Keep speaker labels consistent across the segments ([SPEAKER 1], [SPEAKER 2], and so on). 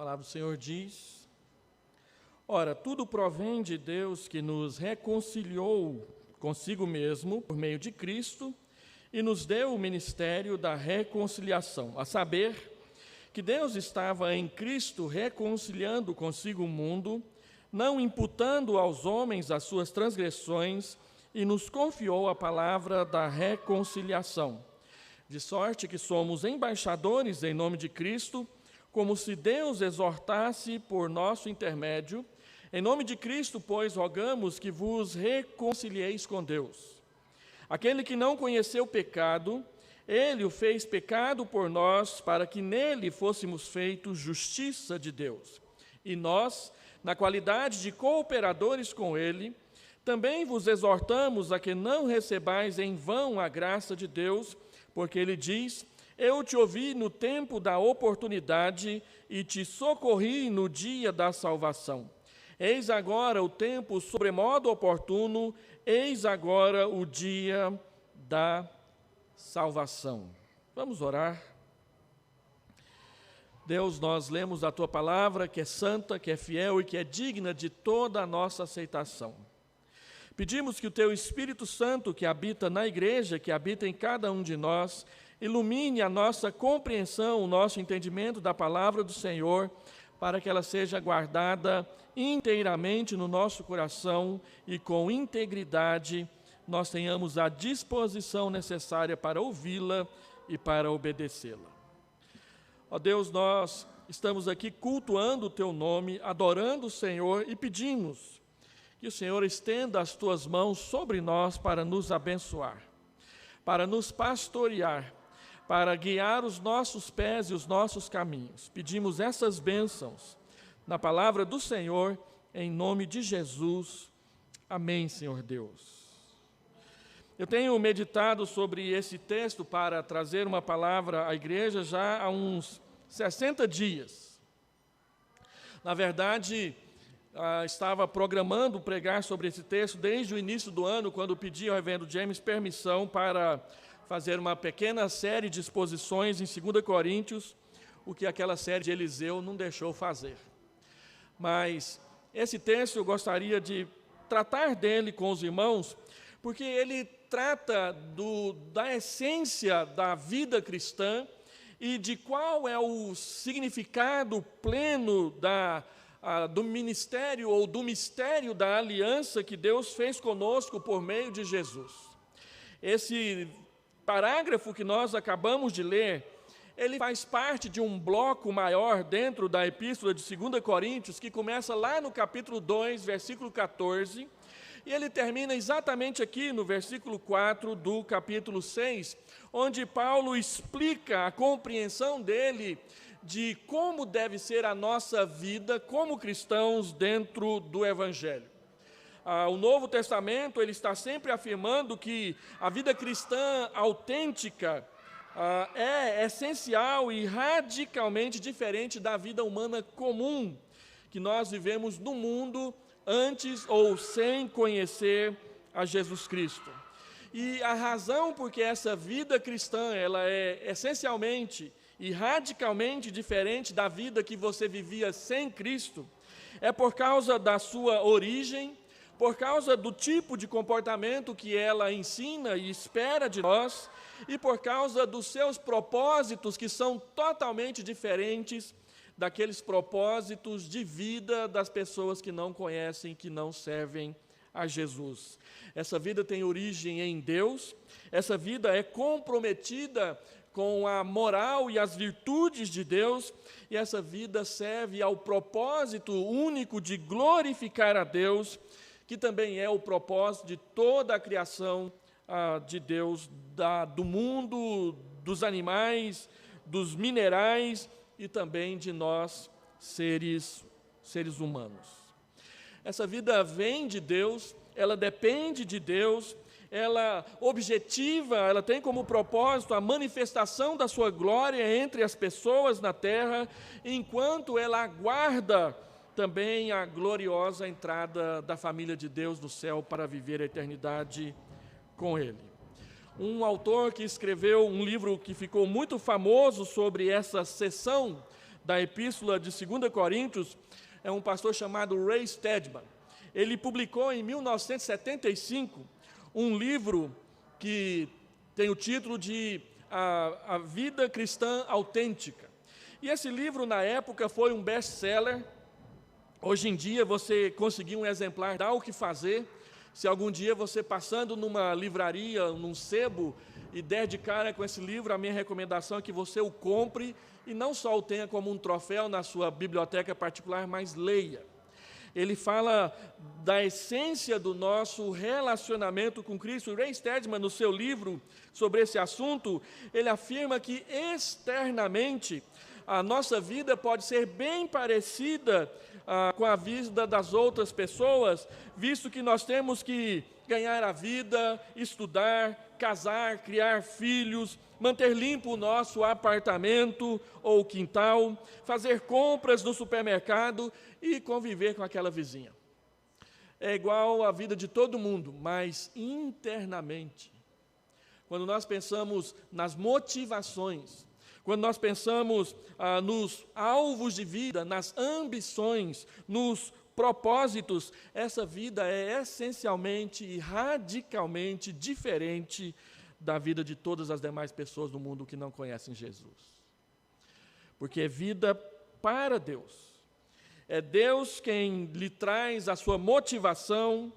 [SPEAKER 1] palavra do Senhor diz: ora, tudo provém de Deus, que nos reconciliou consigo mesmo por meio de Cristo e nos deu o ministério da reconciliação, a saber, que Deus estava em Cristo reconciliando consigo o mundo, não imputando aos homens as suas transgressões, e nos confiou a palavra da reconciliação. De sorte que somos embaixadores em nome de Cristo, como se Deus exortasse por nosso intermédio. Em nome de Cristo, pois, rogamos que vos reconcilieis com Deus. Aquele que não conheceu pecado, ele o fez pecado por nós, para que nele fôssemos feitos justiça de Deus. E nós, na qualidade de cooperadores com ele, também vos exortamos a que não recebais em vão a graça de Deus, porque ele diz: eu te ouvi no tempo da oportunidade e te socorri no dia da salvação. Eis agora o tempo sobremodo oportuno, eis agora o dia da salvação. Vamos orar. Deus, nós lemos a Tua palavra, que é santa, que é fiel e que é digna de toda a nossa aceitação. Pedimos que o Teu Espírito Santo, que habita na igreja, que habita em cada um de nós, ilumine a nossa compreensão, o nosso entendimento da palavra do Senhor, para que ela seja guardada inteiramente no nosso coração e com integridade nós tenhamos a disposição necessária para ouvi-la e para obedecê-la. Ó Deus, nós estamos aqui cultuando o Teu nome, adorando o Senhor e pedimos que o Senhor estenda as Tuas mãos sobre nós para nos abençoar, para nos pastorear, para guiar os nossos pés e os nossos caminhos. Pedimos essas bênçãos na palavra do Senhor, em nome de Jesus. Amém, Senhor Deus. Eu tenho meditado sobre esse texto para trazer uma palavra à igreja já há uns 60 dias. Na verdade, estava programando pregar sobre esse texto desde o início do ano, quando pedi ao reverendo James permissão para fazer uma pequena série de exposições em 2 Coríntios, o que aquela série de Eliseu não deixou fazer. Mas esse texto eu gostaria de tratar dele com os irmãos, porque ele trata da essência da vida cristã e de qual é o significado pleno do ministério ou do mistério da aliança que Deus fez conosco por meio de Jesus. Esse parágrafo que nós acabamos de ler, ele faz parte de um bloco maior dentro da epístola de 2 Coríntios, que começa lá no capítulo 2, versículo 14, e ele termina exatamente aqui no versículo 4 do capítulo 6, onde Paulo explica a compreensão dele de como deve ser a nossa vida como cristãos dentro do Evangelho. O Novo Testamento, ele está sempre afirmando que a vida cristã autêntica é essencial e radicalmente diferente da vida humana comum que nós vivemos no mundo antes ou sem conhecer a Jesus Cristo. E a razão por que essa vida cristã ela é essencialmente e radicalmente diferente da vida que você vivia sem Cristo é por causa da sua origem, por causa do tipo de comportamento que ela ensina e espera de nós, e por causa dos seus propósitos, que são totalmente diferentes daqueles propósitos de vida das pessoas que não conhecem, que não servem a Jesus. Essa vida tem origem em Deus, essa vida é comprometida com a moral e as virtudes de Deus, e essa vida serve ao propósito único de glorificar a Deus, que também é o propósito de toda a criação de Deus, do mundo, dos animais, dos minerais e também de nós, seres humanos. Essa vida vem de Deus, ela depende de Deus, ela objetiva, ela tem como propósito a manifestação da sua glória entre as pessoas na terra, enquanto ela aguarda também a gloriosa entrada da família de Deus no céu para viver a eternidade com Ele. Um autor que escreveu um livro que ficou muito famoso sobre essa seção da Epístola de 2 Coríntios é um pastor chamado Ray Stedman. Ele publicou em 1975 um livro que tem o título de A Vida Cristã Autêntica. E esse livro, na época, foi um best-seller. Hoje em dia, você conseguir um exemplar, dá o que fazer. Se algum dia você passando numa livraria, num sebo, e der de cara com esse livro, a minha recomendação é que você o compre e não só o tenha como um troféu na sua biblioteca particular, mas leia. Ele fala da essência do nosso relacionamento com Cristo. Ray Stedman, no seu livro sobre esse assunto, ele afirma que externamente a nossa vida pode ser bem parecida com a vida das outras pessoas, visto que nós temos que ganhar a vida, estudar, casar, criar filhos, manter limpo o nosso apartamento ou quintal, fazer compras no supermercado e conviver com aquela vizinha. É igual a vida de todo mundo, mas internamente. Quando nós pensamos nas motivações, quando nós pensamos nos alvos de vida, nas ambições, nos propósitos, essa vida é essencialmente e radicalmente diferente da vida de todas as demais pessoas do mundo que não conhecem Jesus. Porque é vida para Deus. É Deus quem lhe traz a sua motivação,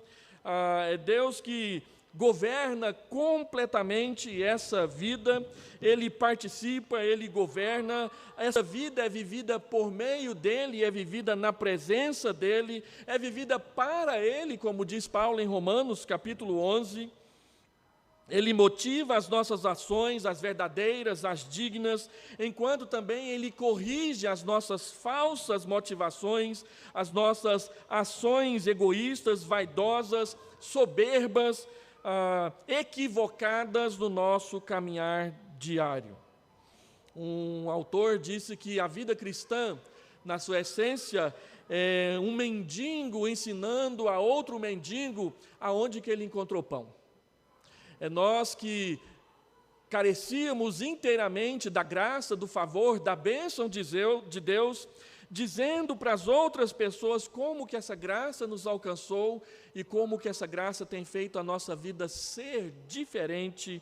[SPEAKER 1] é Deus que governa completamente essa vida, Ele participa, Ele governa, essa vida é vivida por meio dEle, é vivida na presença dEle, é vivida para Ele, como diz Paulo em Romanos, capítulo 11, Ele motiva as nossas ações, as verdadeiras, as dignas, enquanto também Ele corrige as nossas falsas motivações, as nossas ações egoístas, vaidosas, soberbas, equivocadas no nosso caminhar diário. Um autor disse que a vida cristã, na sua essência, é um mendigo ensinando a outro mendigo aonde que ele encontrou pão. É nós que carecíamos inteiramente da graça, do favor, da bênção de Deus, dizendo para as outras pessoas como que essa graça nos alcançou e como que essa graça tem feito a nossa vida ser diferente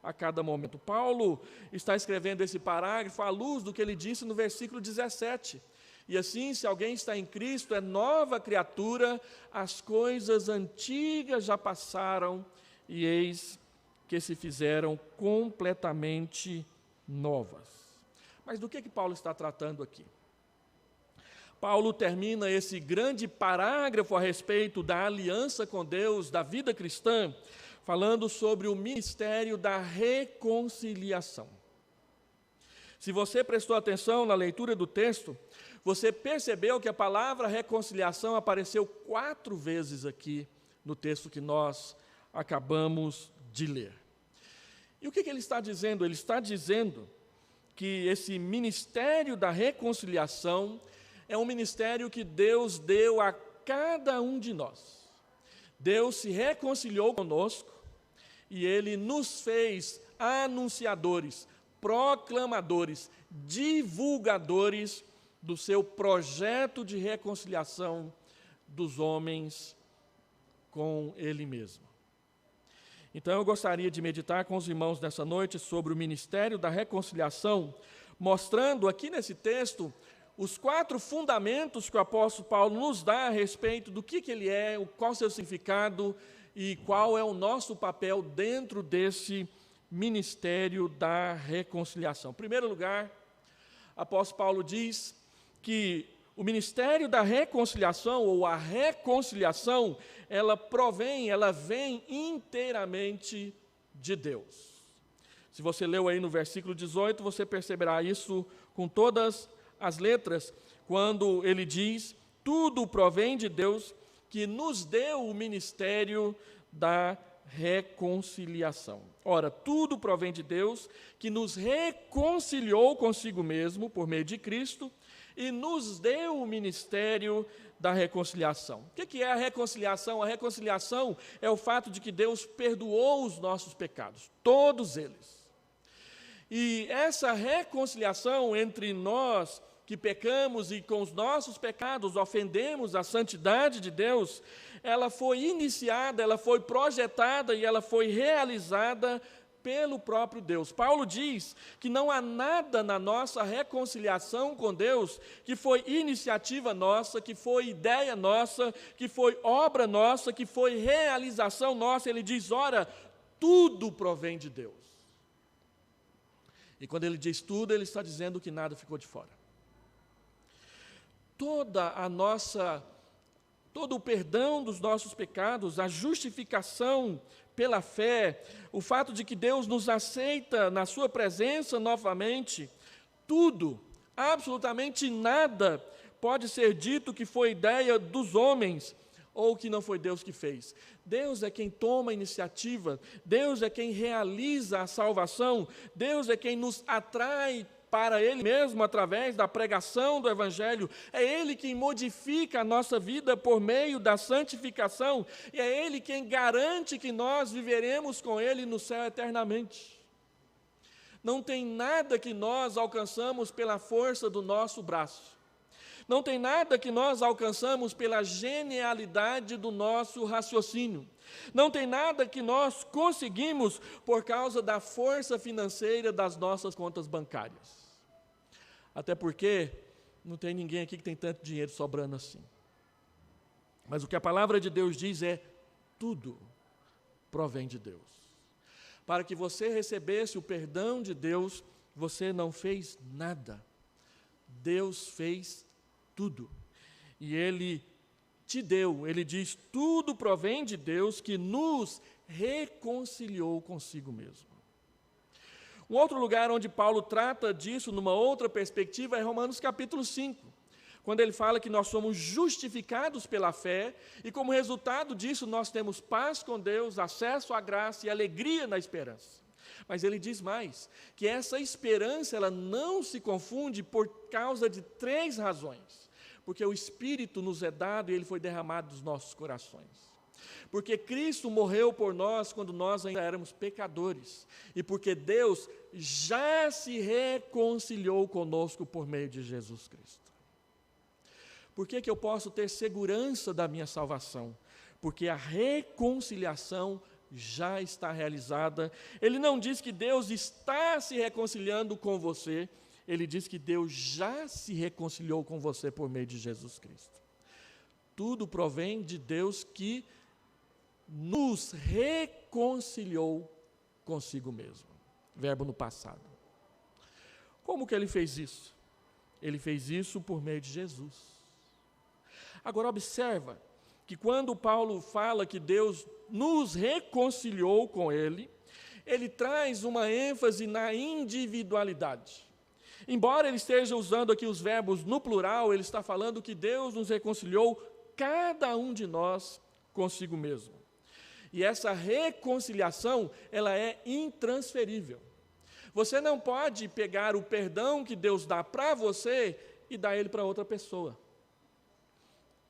[SPEAKER 1] a cada momento. Paulo está escrevendo esse parágrafo à luz do que ele disse no versículo 17. E assim, se alguém está em Cristo, é nova criatura, as coisas antigas já passaram e eis que se fizeram completamente novas. Mas do que Paulo está tratando aqui? Paulo termina esse grande parágrafo a respeito da aliança com Deus, da vida cristã, falando sobre o ministério da reconciliação. Se você prestou atenção na leitura do texto, você percebeu que a palavra reconciliação apareceu 4 vezes aqui no texto que nós acabamos de ler. E o que ele está dizendo? Ele está dizendo que esse ministério da reconciliação é um ministério que Deus deu a cada um de nós. Deus se reconciliou conosco e Ele nos fez anunciadores, proclamadores, divulgadores do seu projeto de reconciliação dos homens com Ele mesmo. Então eu gostaria de meditar com os irmãos nessa noite sobre o ministério da reconciliação, mostrando aqui nesse texto os 4 fundamentos que o apóstolo Paulo nos dá a respeito do que ele é, qual o seu significado e qual é o nosso papel dentro desse ministério da reconciliação. Em primeiro lugar, o apóstolo Paulo diz que o ministério da reconciliação, ou a reconciliação, ela vem inteiramente de Deus. Se você leu aí no versículo 18, você perceberá isso com todas as letras, quando ele diz: tudo provém de Deus, que nos deu o ministério da reconciliação. Ora, tudo provém de Deus, que nos reconciliou consigo mesmo, por meio de Cristo, e nos deu o ministério da reconciliação. O que é a reconciliação? A reconciliação é o fato de que Deus perdoou os nossos pecados, todos eles. E essa reconciliação entre nós que pecamos e com os nossos pecados ofendemos a santidade de Deus, ela foi iniciada, ela foi projetada e ela foi realizada pelo próprio Deus. Paulo diz que não há nada na nossa reconciliação com Deus que foi iniciativa nossa, que foi ideia nossa, que foi obra nossa, que foi realização nossa. Ele diz, ora, tudo provém de Deus. E quando ele diz tudo, ele está dizendo que nada ficou de fora. Todo o perdão dos nossos pecados, a justificação pela fé, o fato de que Deus nos aceita na sua presença novamente, tudo, absolutamente nada pode ser dito que foi ideia dos homens ou que não foi Deus que fez. Deus é quem toma a iniciativa, Deus é quem realiza a salvação, Deus é quem nos atrai para Ele mesmo através da pregação do Evangelho. É Ele quem modifica a nossa vida por meio da santificação, e é Ele quem garante que nós viveremos com Ele no céu eternamente. Não tem nada que nós alcançamos pela força do nosso braço. Não tem nada que nós alcançamos pela genialidade do nosso raciocínio. Não tem nada que nós conseguimos por causa da força financeira das nossas contas bancárias. Até porque não tem ninguém aqui que tem tanto dinheiro sobrando assim. Mas o que a palavra de Deus diz é: tudo provém de Deus. Para que você recebesse o perdão de Deus, você não fez nada. Deus fez tudo. E Ele te deu, Ele diz, tudo provém de Deus que nos reconciliou consigo mesmo. Um outro lugar onde Paulo trata disso, numa outra perspectiva, é Romanos capítulo 5, quando ele fala que nós somos justificados pela fé, e como resultado disso nós temos paz com Deus, acesso à graça e alegria na esperança. Mas ele diz mais, que essa esperança ela não se confunde por causa de 3 razões. Porque o Espírito nos é dado e ele foi derramado nos nossos corações. Porque Cristo morreu por nós quando nós ainda éramos pecadores. E porque Deus já se reconciliou conosco por meio de Jesus Cristo. Por que eu posso ter segurança da minha salvação? Porque a reconciliação já está realizada. Ele não diz que Deus está se reconciliando com você. Ele diz que Deus já se reconciliou com você por meio de Jesus Cristo. Tudo provém de Deus que nos reconciliou consigo mesmo. Verbo no passado. Como que ele fez isso? Ele fez isso por meio de Jesus. Agora observa que quando Paulo fala que Deus nos reconciliou com Ele, ele traz uma ênfase na individualidade. Embora ele esteja usando aqui os verbos no plural, ele está falando que Deus nos reconciliou, cada um de nós, consigo mesmo. E essa reconciliação, ela é intransferível. Você não pode pegar o perdão que Deus dá para você e dar ele para outra pessoa.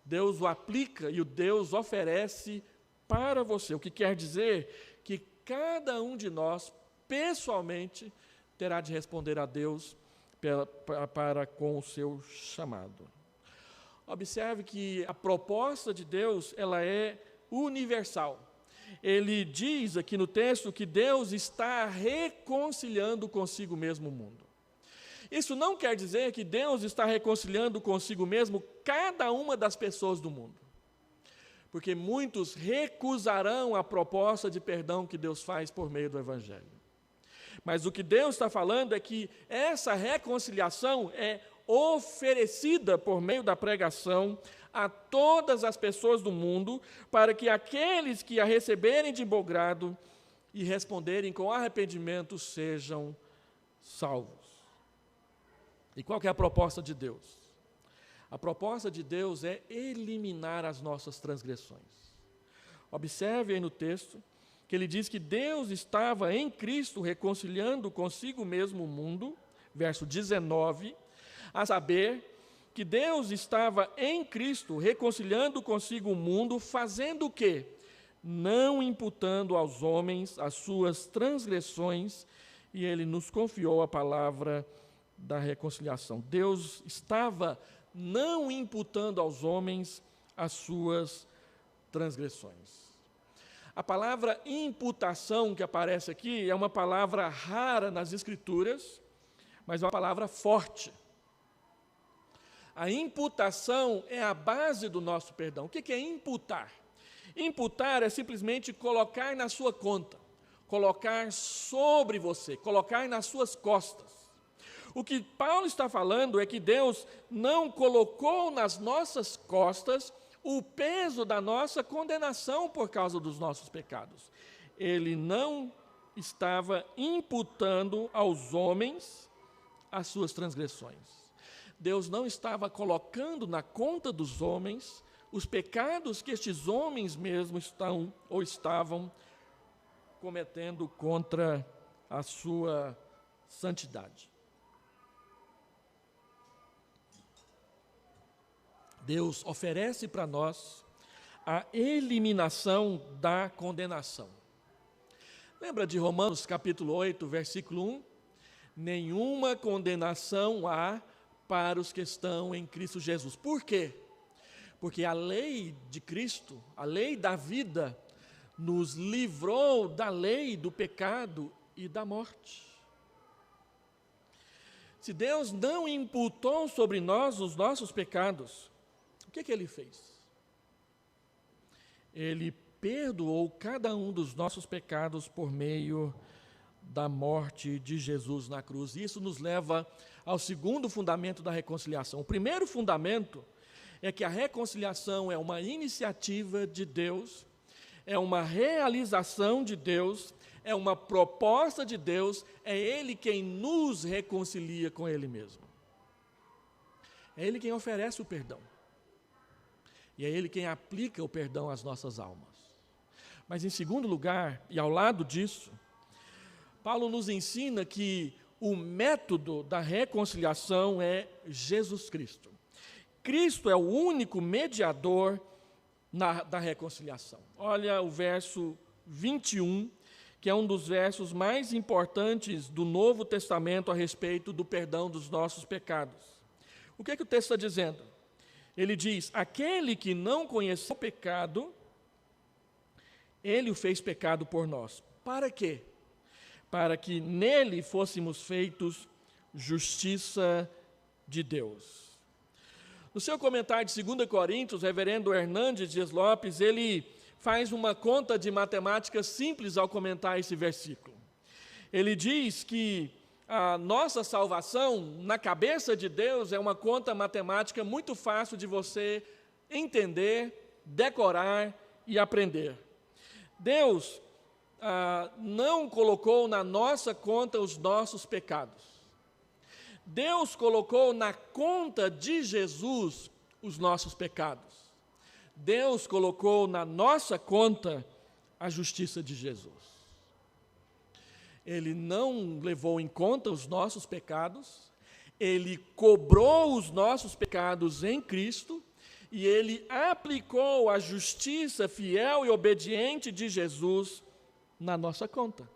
[SPEAKER 1] Deus o aplica e o Deus oferece para você. O que quer dizer que cada um de nós, pessoalmente, terá de responder a Deus para com o seu chamado. Observe que a proposta de Deus, ela é universal. Ele diz aqui no texto que Deus está reconciliando consigo mesmo o mundo. Isso não quer dizer que Deus está reconciliando consigo mesmo cada uma das pessoas do mundo. Porque muitos recusarão a proposta de perdão que Deus faz por meio do Evangelho. Mas o que Deus está falando é que essa reconciliação é oferecida por meio da pregação a todas as pessoas do mundo, para que aqueles que a receberem de bom grado e responderem com arrependimento sejam salvos. E qual que é a proposta de Deus? A proposta de Deus é eliminar as nossas transgressões. Observe aí no texto que ele diz que Deus estava em Cristo reconciliando consigo mesmo o mundo, verso 19, a saber que Deus estava em Cristo reconciliando consigo o mundo, fazendo o quê? Não imputando aos homens as suas transgressões, e ele nos confiou a palavra da reconciliação. Deus estava não imputando aos homens as suas transgressões. A palavra imputação que aparece aqui é uma palavra rara nas Escrituras, mas é uma palavra forte. A imputação é a base do nosso perdão. O que é imputar? Imputar é simplesmente colocar na sua conta, colocar sobre você, colocar nas suas costas. O que Paulo está falando é que Deus não colocou nas nossas costas o peso da nossa condenação por causa dos nossos pecados. Ele não estava imputando aos homens as suas transgressões. Deus não estava colocando na conta dos homens os pecados que estes homens mesmos estavam cometendo contra a sua santidade. Deus oferece para nós a eliminação da condenação. Lembra de Romanos capítulo 8, versículo 1? Nenhuma condenação há para os que estão em Cristo Jesus. Por quê? Porque a lei de Cristo, a lei da vida, nos livrou da lei do pecado e da morte. Se Deus não imputou sobre nós os nossos pecados, o que Ele fez? Ele perdoou cada um dos nossos pecados por meio da morte de Jesus na cruz. Isso nos leva ao segundo fundamento da reconciliação. O primeiro fundamento é que a reconciliação é uma iniciativa de Deus, é uma realização de Deus, é uma proposta de Deus, é Ele quem nos reconcilia com Ele mesmo. É Ele quem oferece o perdão. E é Ele quem aplica o perdão às nossas almas. Mas, em segundo lugar, e ao lado disso, Paulo nos ensina que o método da reconciliação é Jesus Cristo. Cristo é o único mediador da reconciliação. Olha o verso 21, que é um dos versos mais importantes do Novo Testamento a respeito do perdão dos nossos pecados. O que o texto está dizendo? Ele diz: aquele que não conheceu o pecado, Ele o fez pecado por nós. Para quê? Para que nele fôssemos feitos justiça de Deus. No seu comentário de 2 Coríntios, o reverendo Hernandes Dias Lopes, ele faz uma conta de matemática simples ao comentar esse versículo. Ele diz que a nossa salvação, na cabeça de Deus, é uma conta matemática muito fácil de você entender, decorar e aprender. Deus não colocou na nossa conta os nossos pecados. Deus colocou na conta de Jesus os nossos pecados. Deus colocou na nossa conta a justiça de Jesus. Ele não levou em conta os nossos pecados, Ele cobrou os nossos pecados em Cristo, e Ele aplicou a justiça fiel e obediente de Jesus na nossa conta.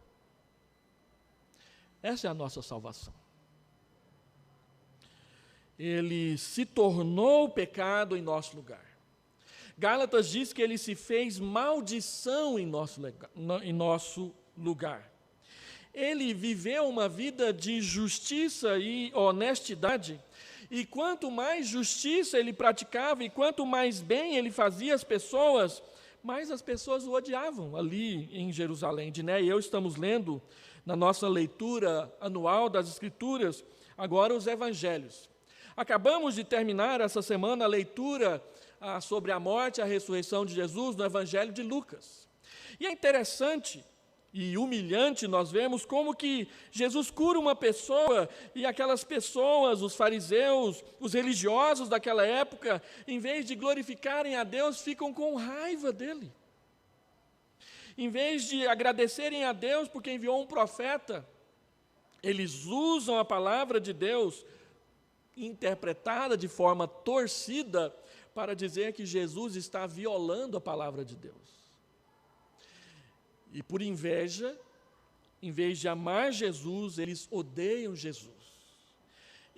[SPEAKER 1] Essa é a nossa salvação. Ele se tornou pecado em nosso lugar. Gálatas diz que Ele se fez maldição em nosso lugar. Ele viveu uma vida de justiça e honestidade, e quanto mais justiça ele praticava e quanto mais bem ele fazia às pessoas, mais as pessoas o odiavam ali em Jerusalém. Diné e eu estamos lendo, na nossa leitura anual das Escrituras, agora os Evangelhos. Acabamos de terminar essa semana a leitura sobre a morte e a ressurreição de Jesus no Evangelho de Lucas. E é interessante e humilhante nós vemos como que Jesus cura uma pessoa e aquelas pessoas, os fariseus, os religiosos daquela época, em vez de glorificarem a Deus, ficam com raiva dele. Em vez de agradecerem a Deus porque enviou um profeta, eles usam a palavra de Deus interpretada de forma torcida para dizer que Jesus está violando a palavra de Deus. E por inveja, em vez de amar Jesus, eles odeiam Jesus.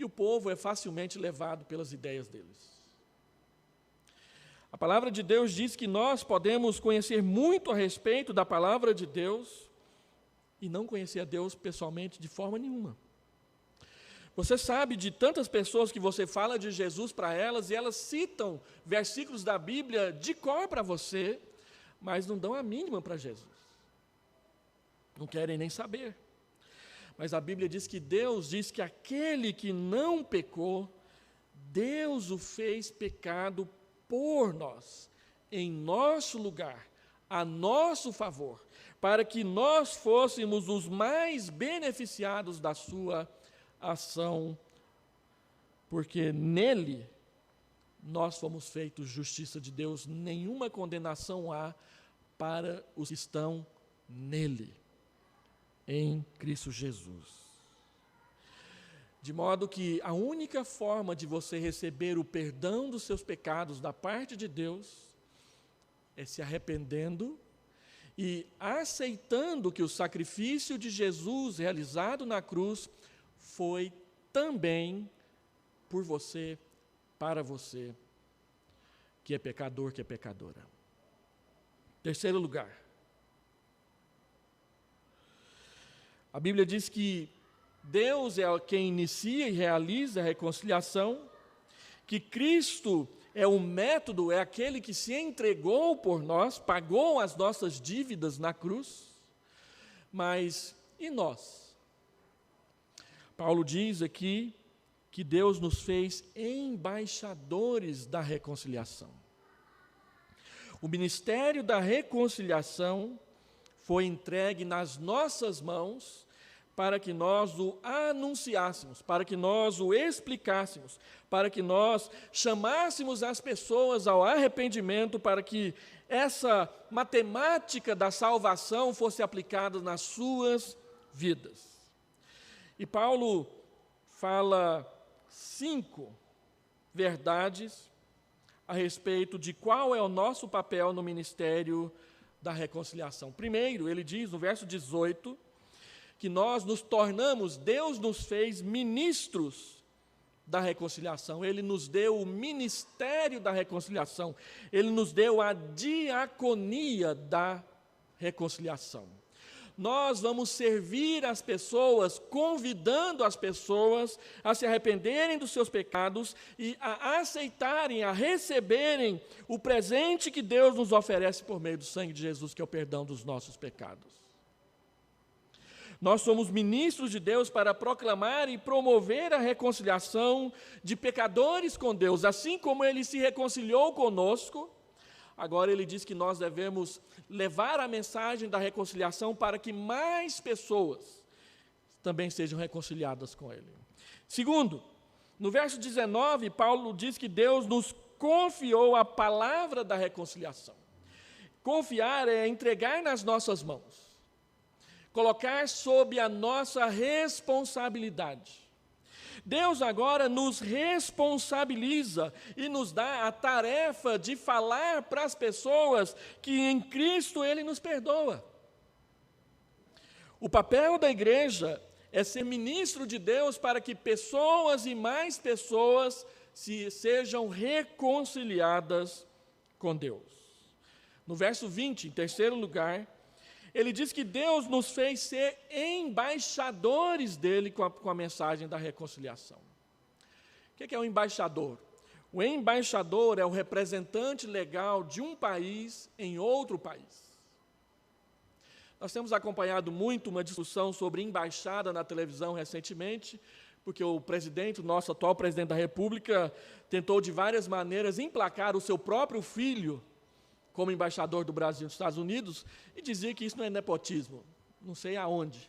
[SPEAKER 1] e o povo é facilmente levado pelas ideias deles. A palavra de Deus diz que nós podemos conhecer muito a respeito da palavra de Deus e não conhecer a Deus pessoalmente de forma nenhuma. Você sabe de tantas pessoas que você fala de Jesus para elas e elas citam versículos da Bíblia de cor para você, mas não dão a mínima para Jesus. Não querem nem saber. Mas a Bíblia diz que Deus diz que aquele que não pecou, Deus o fez pecado por nós, em nosso lugar, a nosso favor, para que nós fôssemos os mais beneficiados da sua ação, porque nele nós fomos feitos justiça de Deus, nenhuma condenação há para os que estão nele, em Cristo Jesus. De modo que a única forma de você receber o perdão dos seus pecados da parte de Deus é se arrependendo e aceitando que o sacrifício de Jesus realizado na cruz foi também por você, para você, que é pecador, que é pecadora. Terceiro lugar, a Bíblia diz que Deus é quem inicia e realiza a reconciliação, que Cristo é o método, é aquele que se entregou por nós, pagou as nossas dívidas na cruz, mas e nós? Paulo diz aqui que Deus nos fez embaixadores da reconciliação. O ministério da reconciliação foi entregue nas nossas mãos para que nós o anunciássemos, para que nós o explicássemos, para que nós chamássemos as pessoas ao arrependimento, para que essa matemática da salvação fosse aplicada nas suas vidas. E Paulo fala 5 verdades a respeito de qual é o nosso papel no ministério da reconciliação. Primeiro, ele diz no verso 18, que nós nos tornamos, Deus nos fez ministros da reconciliação, Ele nos deu o ministério da reconciliação, Ele nos deu a diaconia da reconciliação. Nós vamos servir as pessoas, convidando as pessoas a se arrependerem dos seus pecados e a aceitarem, a receberem o presente que Deus nos oferece por meio do sangue de Jesus, que é o perdão dos nossos pecados. Nós somos ministros de Deus para proclamar e promover a reconciliação de pecadores com Deus. Assim como Ele se reconciliou conosco, agora Ele diz que nós devemos levar a mensagem da reconciliação para que mais pessoas também sejam reconciliadas com Ele. Segundo, no verso 19, Paulo diz que Deus nos confiou a palavra da reconciliação. Confiar é entregar nas nossas mãos. Colocar sob a nossa responsabilidade. Deus agora nos responsabiliza e nos dá a tarefa de falar para as pessoas que em Cristo Ele nos perdoa. O papel da igreja é ser ministro de Deus para que pessoas e mais pessoas sejam reconciliadas com Deus. No verso 20, em terceiro lugar, ele diz que Deus nos fez ser embaixadores dele com a mensagem da reconciliação. O que é um embaixador? O embaixador é o representante legal de um país em outro país. Nós temos acompanhado muito uma discussão sobre embaixada na televisão recentemente, porque o presidente, o nosso atual presidente da República, tentou de várias maneiras emplacar o seu próprio filho como embaixador do Brasil nos Estados Unidos, e dizia que isso não é nepotismo, não sei aonde.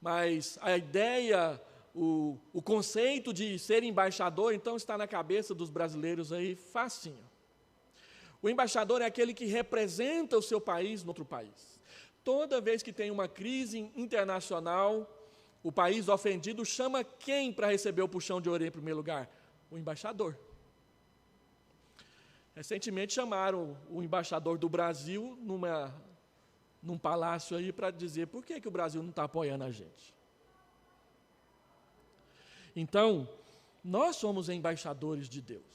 [SPEAKER 1] Mas a ideia, o conceito de ser embaixador, então, está na cabeça dos brasileiros aí facinho. O embaixador é aquele que representa o seu país no outro país. Toda vez que tem uma crise internacional, o país ofendido chama quem para receber o puxão de orelha em primeiro lugar? O embaixador. Recentemente chamaram o embaixador do Brasil num palácio aí para dizer por que o Brasil não está apoiando a gente. Então, nós somos embaixadores de Deus.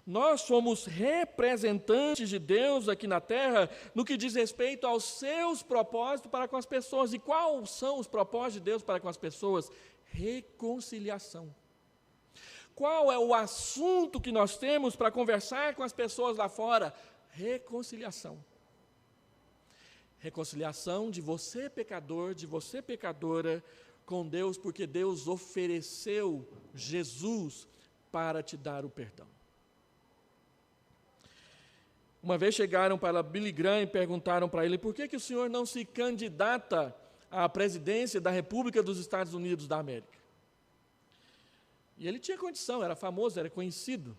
[SPEAKER 1] Nós somos representantes de Deus aqui na terra no que diz respeito aos seus propósitos para com as pessoas. E quais são os propósitos de Deus para com as pessoas? Reconciliação. Qual é o assunto que nós temos para conversar com as pessoas lá fora? Reconciliação. Reconciliação de você pecador, de você pecadora com Deus, porque Deus ofereceu Jesus para te dar o perdão. Uma vez chegaram para Billy Graham e perguntaram para ele: por que o senhor não se candidata à presidência da República dos Estados Unidos da América? E ele tinha condição, era famoso, era conhecido.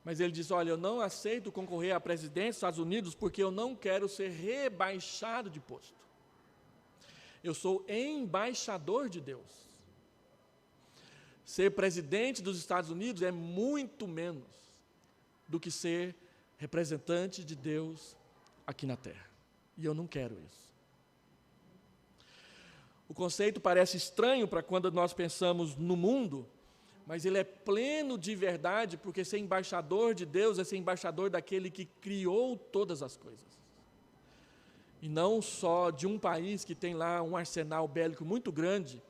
[SPEAKER 1] Mas ele disse: olha, eu não aceito concorrer à presidência dos Estados Unidos porque eu não quero ser rebaixado de posto. Eu sou embaixador de Deus. Ser presidente dos Estados Unidos é muito menos do que ser representante de Deus aqui na terra. E eu não quero isso. O conceito parece estranho para quando nós pensamos no mundo, mas ele é pleno de verdade, porque ser embaixador de Deus é ser embaixador daquele que criou todas as coisas. E não só de um país que tem lá um arsenal bélico muito grande,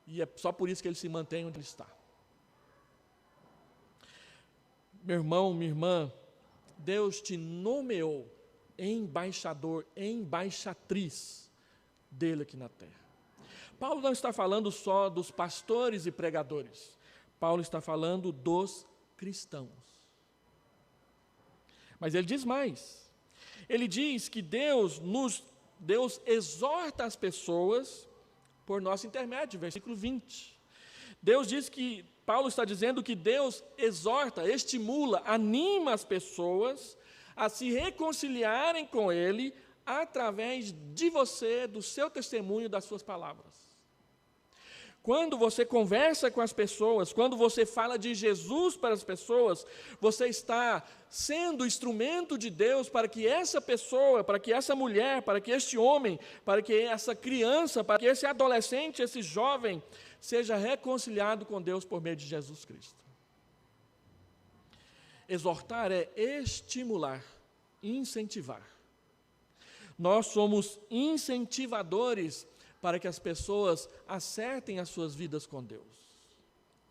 [SPEAKER 1] e é só por isso que ele se mantém onde ele está. Meu irmão, minha irmã, Deus te nomeou embaixador, embaixatriz dele aqui na terra. Paulo não está falando só dos pastores e pregadores. Paulo está falando dos cristãos. Mas ele diz mais. Ele diz que Deus exorta as pessoas por nosso intermédio, versículo 20. Deus diz que, Paulo está dizendo que Deus exorta, estimula, anima as pessoas a se reconciliarem com Ele através de você, do seu testemunho, das suas palavras. Quando você conversa com as pessoas, quando você fala de Jesus para as pessoas, você está sendo instrumento de Deus para que essa pessoa, para que essa mulher, para que este homem, para que essa criança, para que esse adolescente, esse jovem, seja reconciliado com Deus por meio de Jesus Cristo. Exortar é estimular, incentivar. Nós somos incentivadores para que as pessoas acertem as suas vidas com Deus.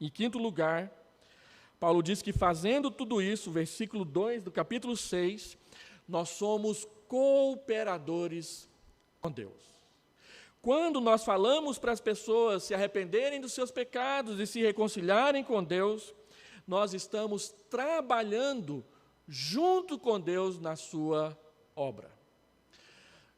[SPEAKER 1] Em quinto lugar, Paulo diz que fazendo tudo isso, versículo 2 do capítulo 6, nós somos cooperadores com Deus. Quando nós falamos para as pessoas se arrependerem dos seus pecados e se reconciliarem com Deus, nós estamos trabalhando junto com Deus na sua obra.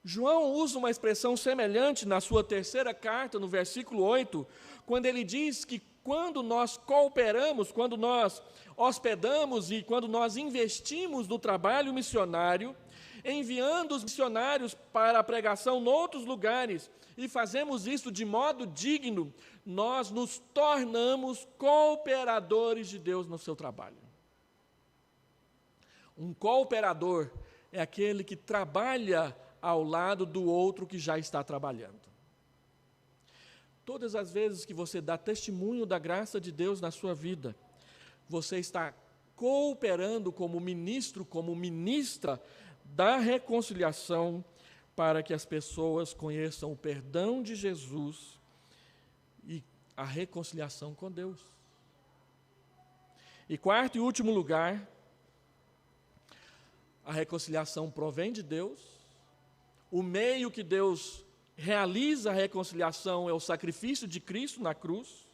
[SPEAKER 1] João usa uma expressão semelhante na sua terceira carta, no versículo 8, quando ele diz que quando nós cooperamos, quando nós hospedamos e quando nós investimos no trabalho missionário, enviando os missionários para a pregação em outros lugares, e fazemos isso de modo digno, nós nos tornamos cooperadores de Deus no seu trabalho. Um cooperador é aquele que trabalha ao lado do outro que já está trabalhando. Todas as vezes que você dá testemunho da graça de Deus na sua vida, você está cooperando como ministro, como ministra da reconciliação, para que as pessoas conheçam o perdão de Jesus e a reconciliação com Deus. E quarto e último lugar, a reconciliação provém de Deus. O meio que Deus realiza a reconciliação é o sacrifício de Cristo na cruz.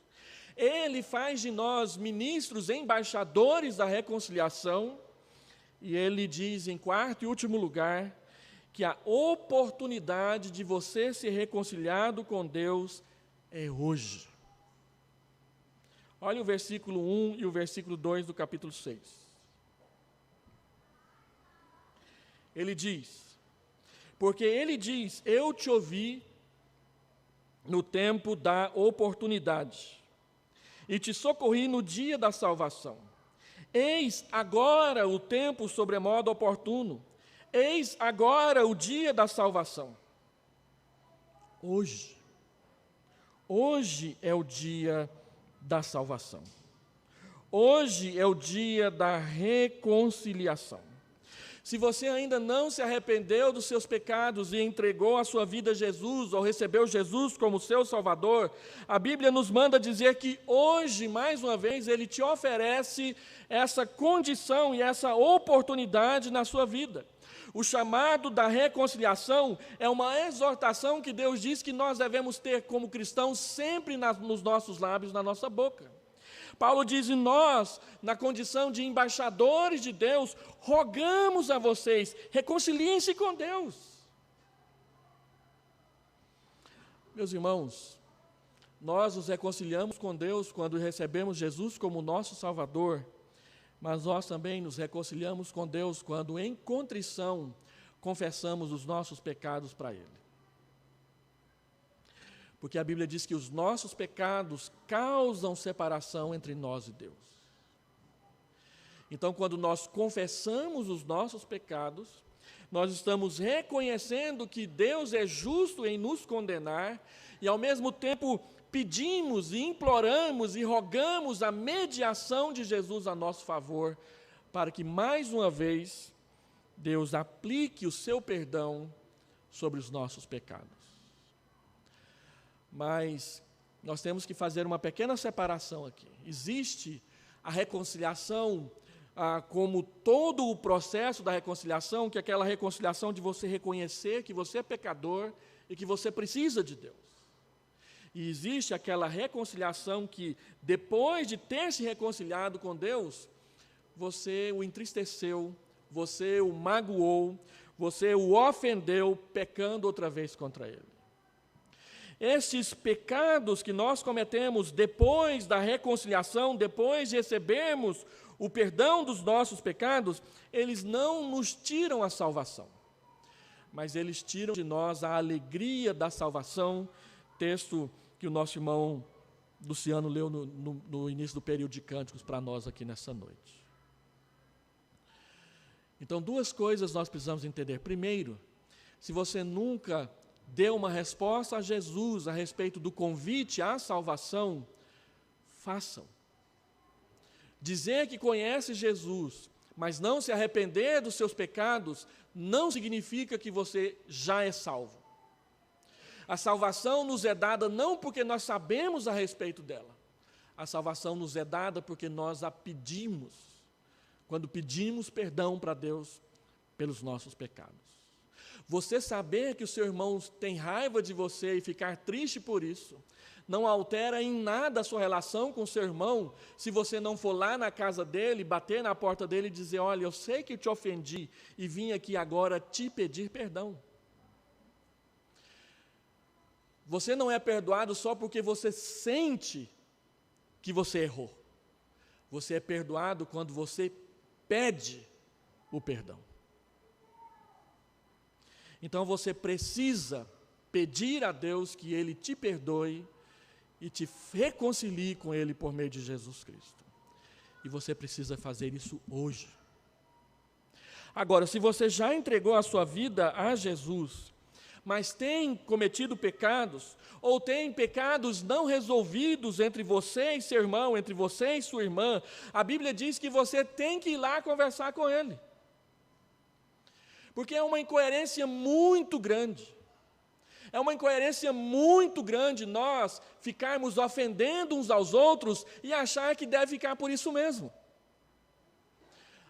[SPEAKER 1] Ele faz de nós ministros, embaixadores da reconciliação. E ele diz, em quarto e último lugar, que a oportunidade de você ser reconciliado com Deus é hoje. Olha o versículo 1 e o versículo 2 do capítulo 6. Ele diz: porque ele diz, eu te ouvi no tempo da oportunidade, e te socorri no dia da salvação. Eis agora o tempo sobremodo oportuno, eis agora o dia da salvação. Hoje, Hoje é o dia da salvação. Hoje é o dia da reconciliação. Se você ainda não se arrependeu dos seus pecados e entregou a sua vida a Jesus, ou recebeu Jesus como seu Salvador, a Bíblia nos manda dizer que hoje, mais uma vez, Ele te oferece essa condição e essa oportunidade na sua vida. O chamado da reconciliação é uma exortação que Deus diz que nós devemos ter como cristãos sempre nos nossos lábios, na nossa boca. Paulo diz: e nós, na condição de embaixadores de Deus, rogamos a vocês, reconciliem-se com Deus. Meus irmãos, nós nos reconciliamos com Deus quando recebemos Jesus como nosso Salvador, mas nós também nos reconciliamos com Deus quando, em contrição, confessamos os nossos pecados para Ele. Porque a Bíblia diz que os nossos pecados causam separação entre nós e Deus. Então, quando nós confessamos os nossos pecados, nós estamos reconhecendo que Deus é justo em nos condenar e, ao mesmo tempo, pedimos e imploramos e rogamos a mediação de Jesus a nosso favor, para que, mais uma vez, Deus aplique o seu perdão sobre os nossos pecados. Mas nós temos que fazer uma pequena separação aqui. Existe a reconciliação, como todo o processo da reconciliação, que é aquela reconciliação de você reconhecer que você é pecador e que você precisa de Deus. E existe aquela reconciliação que, depois de ter se reconciliado com Deus, você o entristeceu, você o magoou, você o ofendeu, pecando outra vez contra Ele. Estes pecados que nós cometemos depois da reconciliação, depois de recebermos o perdão dos nossos pecados, eles não nos tiram a salvação, mas eles tiram de nós a alegria da salvação, texto que o nosso irmão Luciano leu no início do período de cânticos para nós aqui nessa noite. Então, duas coisas nós precisamos entender. Primeiro, se você nunca deu uma resposta a Jesus a respeito do convite à salvação, façam. Dizer que conhece Jesus, mas não se arrepender dos seus pecados, não significa que você já é salvo. A salvação nos é dada não porque nós sabemos a respeito dela. A salvação nos é dada porque nós a pedimos, quando pedimos perdão para Deus pelos nossos pecados. Você saber que o seu irmão tem raiva de você e ficar triste por isso, não altera em nada a sua relação com o seu irmão, se você não for lá na casa dele, bater na porta dele e dizer: olha, eu sei que eu te ofendi e vim aqui agora te pedir perdão. Você não é perdoado só porque você sente que você errou. Você é perdoado quando você pede o perdão. Então você precisa pedir a Deus que Ele te perdoe e te reconcilie com Ele por meio de Jesus Cristo. E você precisa fazer isso hoje. Agora, se você já entregou a sua vida a Jesus, mas tem cometido pecados, ou tem pecados não resolvidos entre você e seu irmão, entre você e sua irmã, a Bíblia diz que você tem que ir lá conversar com ele. Porque é uma incoerência muito grande. É uma incoerência muito grande nós ficarmos ofendendo uns aos outros e achar que deve ficar por isso mesmo.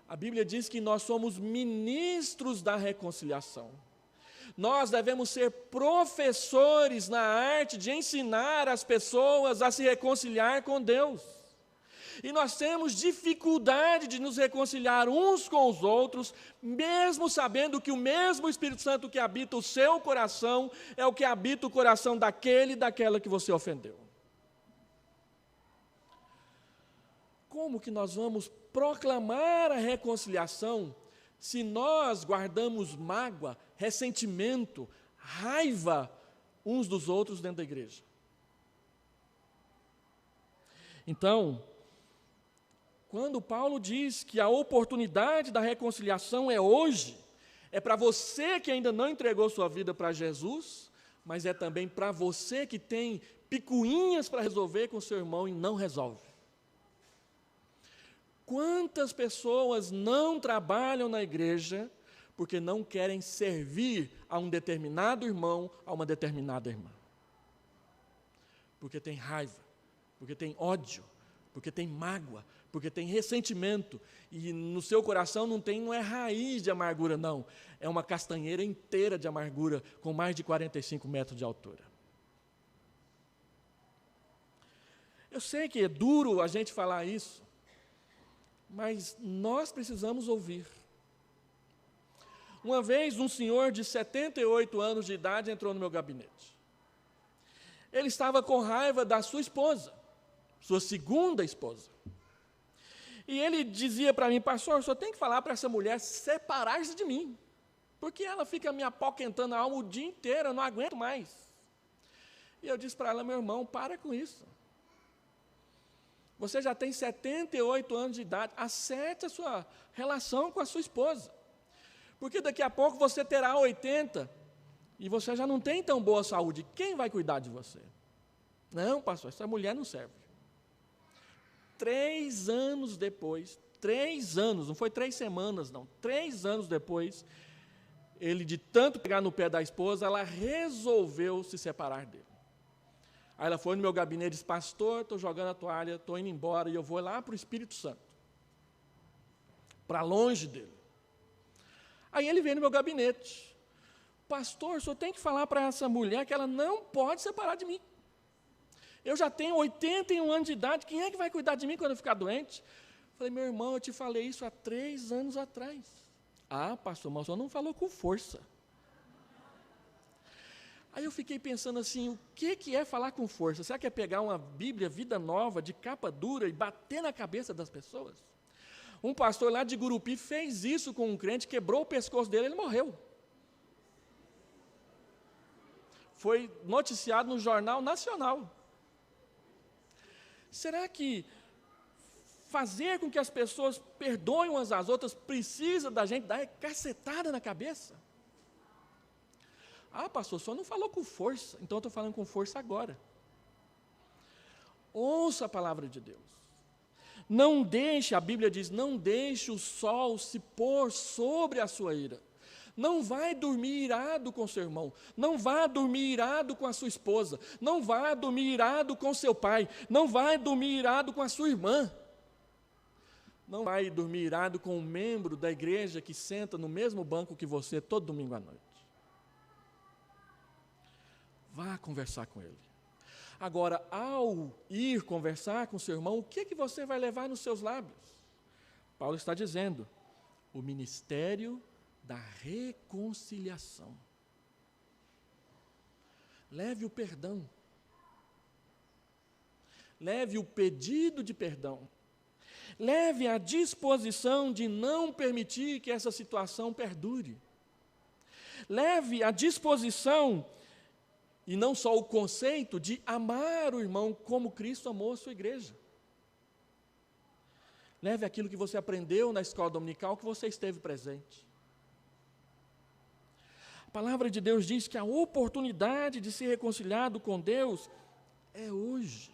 [SPEAKER 1] A Bíblia diz que nós somos ministros da reconciliação. Nós devemos ser professores na arte de ensinar as pessoas a se reconciliar com Deus. E nós temos dificuldade de nos reconciliar uns com os outros, mesmo sabendo que o mesmo Espírito Santo que habita o seu coração é o que habita o coração daquele e daquela que você ofendeu. Como que nós vamos proclamar a reconciliação se nós guardamos mágoa, ressentimento, raiva uns dos outros dentro da igreja? Então, quando Paulo diz que a oportunidade da reconciliação é hoje, é para você que ainda não entregou sua vida para Jesus, mas é também para você que tem picuinhas para resolver com o seu irmão e não resolve. Quantas pessoas não trabalham na igreja porque não querem servir a um determinado irmão, a uma determinada irmã? Porque tem raiva, porque tem ódio, porque tem mágoa, porque tem ressentimento, e no seu coração não é raiz de amargura, não. É uma castanheira inteira de amargura, com mais de 45 metros de altura. Eu sei que é duro a gente falar isso, mas nós precisamos ouvir. Uma vez, um senhor de 78 anos de idade entrou no meu gabinete. Ele estava com raiva da sua esposa, sua segunda esposa. E ele dizia para mim: pastor, o senhor tem que falar para essa mulher separar-se de mim, porque ela fica me apoquentando a alma o dia inteiro, eu não aguento mais. E eu disse para ela: meu irmão, para com isso. Você já tem 78 anos de idade, acerte a sua relação com a sua esposa, porque daqui a pouco você terá 80 e você já não tem tão boa saúde. Quem vai cuidar de você? Não, pastor, essa mulher não serve. 3 anos depois, 3 anos, não foi 3 semanas, não, 3 anos depois, ele, de tanto pegar no pé da esposa, ela resolveu se separar dele. Aí ela foi no meu gabinete e disse: pastor, estou jogando a toalha, estou indo embora, e eu vou lá para o Espírito Santo, para longe dele. Aí ele veio no meu gabinete: pastor, o senhor tem que falar para essa mulher que ela não pode separar de mim. Eu já tenho 81 anos de idade, quem é que vai cuidar de mim quando eu ficar doente? Falei: meu irmão, eu te falei isso há 3 anos atrás. Ah, pastor, mas o senhor não falou com força. Aí eu fiquei pensando assim, o que é falar com força? Será que é pegar uma Bíblia Vida Nova, de capa dura, e bater na cabeça das pessoas? Um pastor lá de Gurupi fez isso com um crente, quebrou o pescoço dele, ele morreu. Foi noticiado no Jornal Nacional. Será que fazer com que as pessoas perdoem umas às outras precisa da gente dar cacetada na cabeça? Ah, pastor, só não falou com força, então eu estou falando com força agora. Ouça a palavra de Deus. Não deixe, a Bíblia diz, não deixe o sol se pôr sobre a sua ira. Não vai dormir irado com seu irmão, não vá dormir irado com a sua esposa, não vá dormir irado com seu pai, não vai dormir irado com a sua irmã. Não vai dormir irado com um membro da igreja que senta no mesmo banco que você todo domingo à noite. Vá conversar com ele. Agora, ao ir conversar com seu irmão, o que você vai levar nos seus lábios? Paulo está dizendo: o ministério da reconciliação. Leve o perdão. Leve o pedido de perdão. Leve a disposição de não permitir que essa situação perdure. Leve a disposição, e não só o conceito, de amar o irmão como Cristo amou a sua igreja. Leve aquilo que você aprendeu na escola dominical, que você esteve presente. A palavra de Deus diz que a oportunidade de ser reconciliado com Deus é hoje.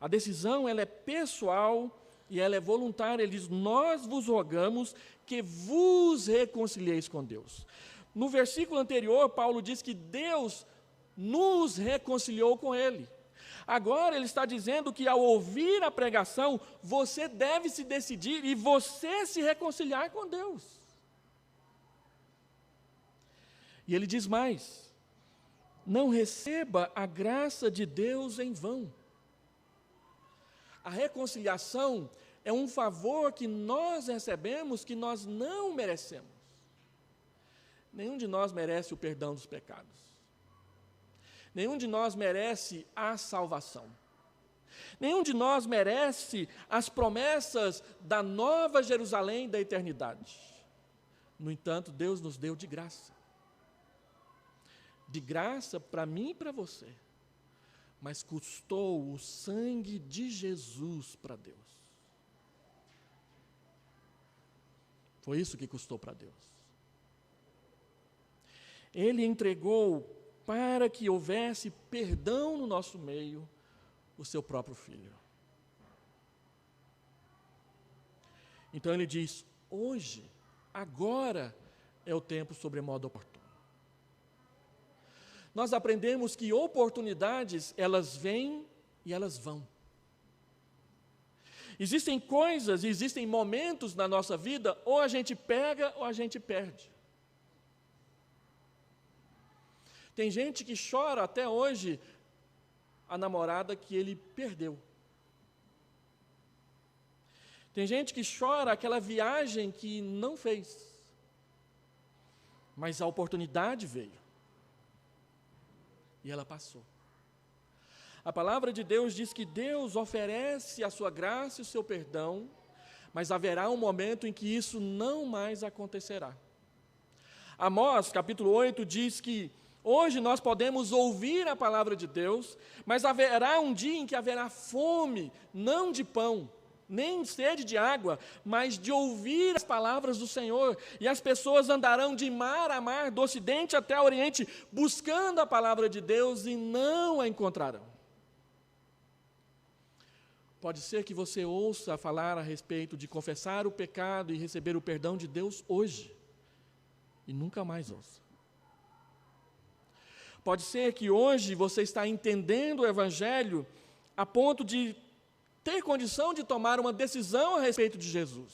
[SPEAKER 1] A decisão, ela é pessoal e ela é voluntária. Ele diz: nós vos rogamos que vos reconcilieis com Deus. No versículo anterior, Paulo diz que Deus nos reconciliou com Ele. Agora ele está dizendo que ao ouvir a pregação, você deve se decidir e você se reconciliar com Deus. E ele diz mais: não receba a graça de Deus em vão. A reconciliação é um favor que nós recebemos, que nós não merecemos. Nenhum de nós merece o perdão dos pecados. Nenhum de nós merece a salvação. Nenhum de nós merece as promessas da nova Jerusalém da eternidade. No entanto, Deus nos deu de graça. De graça para mim e para você. Mas custou o sangue de Jesus para Deus. Foi isso que custou para Deus. Ele entregou para que houvesse perdão no nosso meio, o seu próprio Filho. Então ele diz, hoje, agora é o tempo sobremodo oportuno. Nós aprendemos que oportunidades, elas vêm e elas vão. Existem coisas, existem momentos na nossa vida, ou a gente pega ou a gente perde. Tem gente que chora até hoje a namorada que ele perdeu. Tem gente que chora aquela viagem que não fez. Mas a oportunidade veio. E ela passou. A palavra de Deus diz que Deus oferece a sua graça e o seu perdão, mas haverá um momento em que isso não mais acontecerá. Amós, capítulo 8, diz que hoje nós podemos ouvir a palavra de Deus, mas haverá um dia em que haverá fome, não de pão, nem sede de água, mas de ouvir as palavras do Senhor, e as pessoas andarão de mar a mar, do ocidente até o oriente, buscando a palavra de Deus e não a encontrarão. Pode ser que você ouça falar a respeito de confessar o pecado e receber o perdão de Deus hoje, e nunca mais ouça. Pode ser que hoje você está entendendo o Evangelho a ponto de ter condição de tomar uma decisão a respeito de Jesus.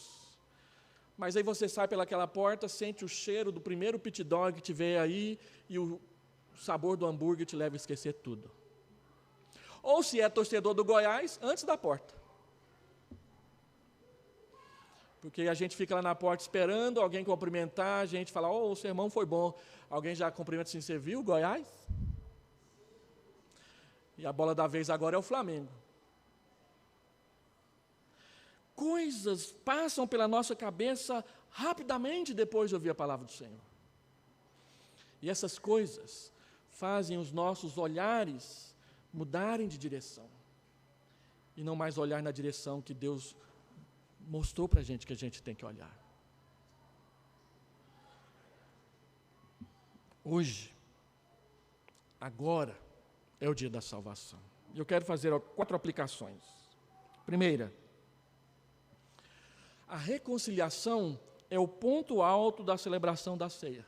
[SPEAKER 1] Mas aí você sai pelaquela porta, sente o cheiro do primeiro pit dog que tiver aí e o sabor do hambúrguer te leva a esquecer tudo. Ou se é torcedor do Goiás, antes da porta. Porque a gente fica lá na porta esperando alguém cumprimentar, a gente fala, o sermão foi bom. Alguém já cumprimenta assim, você viu Goiás? E a bola da vez agora é o Flamengo. Coisas passam pela nossa cabeça rapidamente depois de ouvir a palavra do Senhor. E essas coisas fazem os nossos olhares mudarem de direção. E não mais olhar na direção que Deus mostrou para a gente que a gente tem que olhar. Hoje, agora, é o dia da salvação. Eu quero fazer 4 aplicações. Primeira, a reconciliação é o ponto alto da celebração da ceia.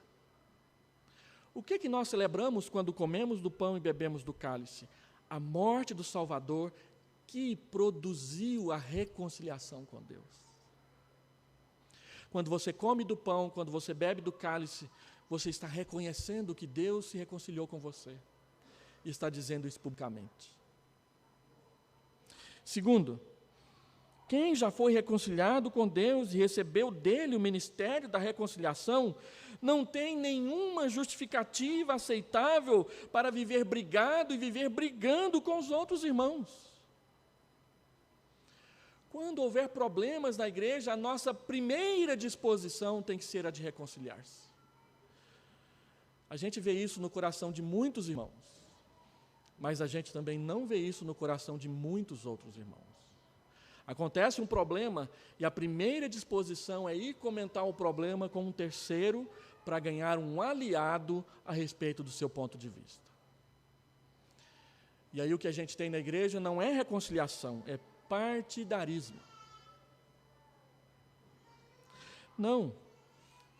[SPEAKER 1] O que nós celebramos quando comemos do pão e bebemos do cálice? A morte do Salvador que produziu a reconciliação com Deus. Quando você come do pão, quando você bebe do cálice, você está reconhecendo que Deus se reconciliou com você. E está dizendo isso publicamente. Segundo, quem já foi reconciliado com Deus e recebeu dele o ministério da reconciliação, não tem nenhuma justificativa aceitável para viver brigado e viver brigando com os outros irmãos. Quando houver problemas na igreja, a nossa primeira disposição tem que ser a de reconciliar-se. A gente vê isso no coração de muitos irmãos, mas a gente também não vê isso no coração de muitos outros irmãos. Acontece um problema e a primeira disposição é ir comentar o problema com um terceiro para ganhar um aliado a respeito do seu ponto de vista. E aí o que a gente tem na igreja não é reconciliação, é partidarismo. Não.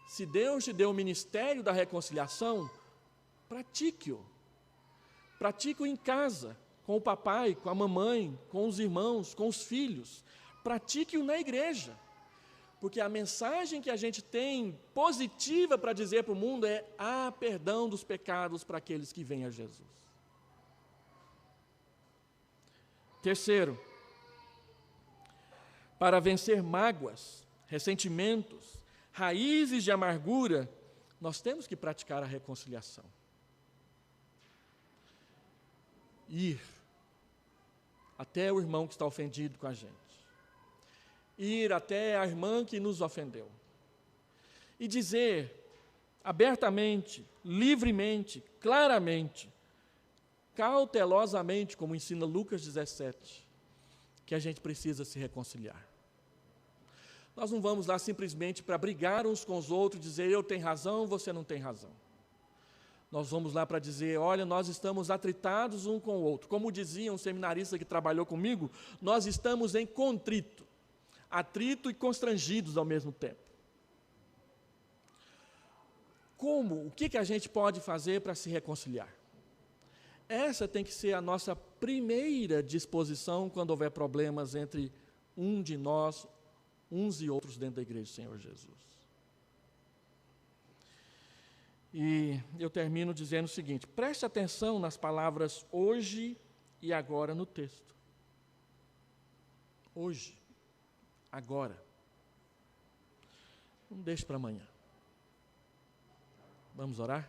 [SPEAKER 1] Se Deus te deu o ministério da reconciliação, pratique-o. Pratique-o em casa, com o papai, com a mamãe, com os irmãos, com os filhos. Pratique-o na igreja. Porque a mensagem que a gente tem positiva para dizer para o mundo é: há perdão dos pecados para aqueles que vêm a Jesus. Terceiro, para vencer mágoas, ressentimentos, raízes de amargura, nós temos que praticar a reconciliação. Ir até o irmão que está ofendido com a gente. Ir até a irmã que nos ofendeu. E dizer abertamente, livremente, claramente, cautelosamente, como ensina Lucas 17, que a gente precisa se reconciliar. Nós não vamos lá simplesmente para brigar uns com os outros, dizer eu tenho razão, você não tem razão. Nós vamos lá para dizer, olha, nós estamos atritados um com o outro. Como dizia um seminarista que trabalhou comigo, nós estamos em contrito, atrito e constrangidos ao mesmo tempo. Como? O que a gente pode fazer para se reconciliar? Essa tem que ser a nossa primeira disposição quando houver problemas entre um de nós, uns e outros dentro da igreja do Senhor Jesus. E eu termino dizendo o seguinte, preste atenção nas palavras hoje e agora no texto. Hoje, agora. Não deixe para amanhã. Vamos orar?